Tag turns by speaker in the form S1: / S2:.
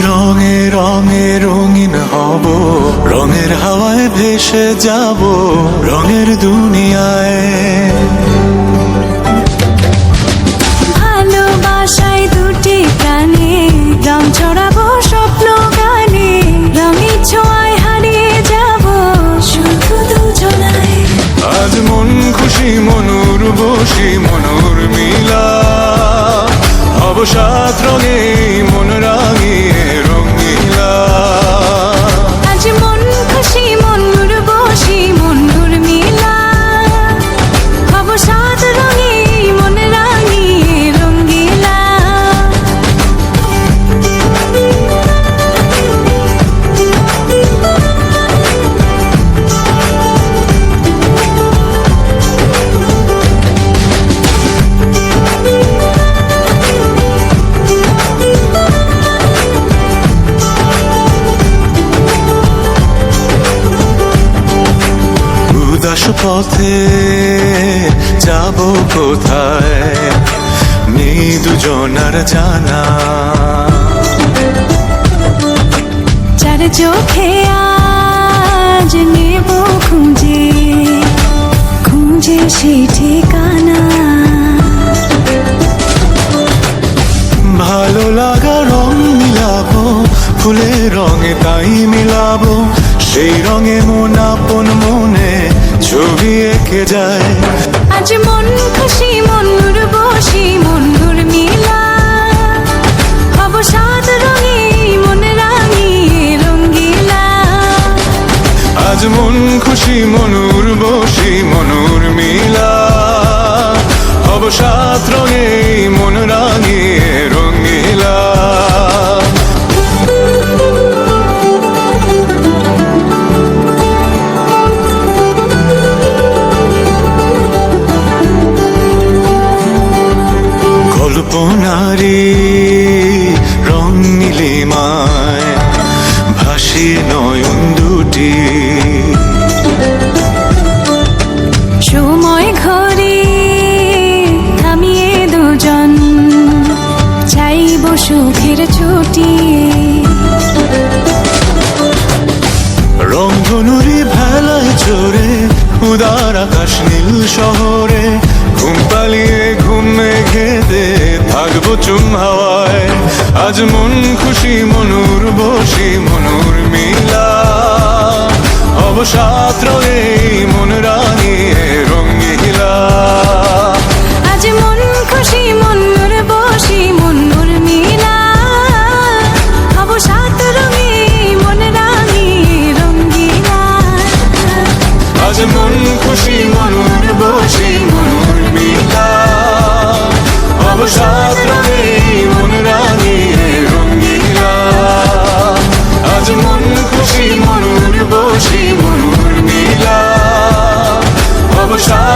S1: রঙে রঙে রঙিন হব, রঙের হাওয়ায় ভেসে যাব রঙের দুনিয়ায়।
S2: ভালোবাসায় দুটি প্রাণে রং ছড়াবো স্বপ্ন গানে, রঙের ছোঁয়ায় হারিয়ে যাব শুধু দুজনায়।
S1: আজ মন খুশি মনুর বসি মনুর মিলা, হব সাত রঙে মন রাঙিয়ে রঙিলা।
S2: আজ মন খুশি মনুর বসি মনুর মিলা, হব সাত রঙে মন রাঙিয়ে রঙ্গিলা।
S1: উদাস পথে যাব কোথায় নেই দুজনার জানা,
S2: চার চোখে আজ নেব খুঁজে খুঁজে সেই ঠিকানা।
S1: ভালো লাগা রং মিলাবো ফুলের রঙে তাই মিলাবো, সেই রঙে মন আপন মনে ছবি এঁকে যায়।
S2: আজ মন খুশি মনুর বসি মনুর মিলা, হব সাত রঙে মন রাঙিয়ে রঙ্গিলা।
S1: আজ মন খুশি মনুর বসি মনুর মিলা, হব সাত রঙে মন রাঙিয়ে রঙিলা। কল্পনারি রং নীলিমায় ভাসিয়ে নয়ন দুটি,
S2: সময় ঘরে থামিয়ে দুজন চাইব সুখের ছুটি।
S1: রংধনুরি ভেলায় চড়ে উদার আকাশ নীল শহরে, ঘুম পালিয়ে ঘুম মেঘেতে থাকবো চুম হাওয়ায়। আজ মন খুশি মনুর বসি মনুর মিলা, হব সাত রঙে মন রাঙিয়ে রঙিলা।
S2: আজ মন খুশি মনুর বসি মনুর মিলা, হব সাত রঙে মন রাঙিয়ে রঙ্গিলা।
S1: আজ মন খুশি মনুর বসি মনুর মিলা, হব সাত রঙে মন রাঙিয়ে রঙিলা। আজ মন খুশি মনুর বসি মনুর মিলা, হব সাত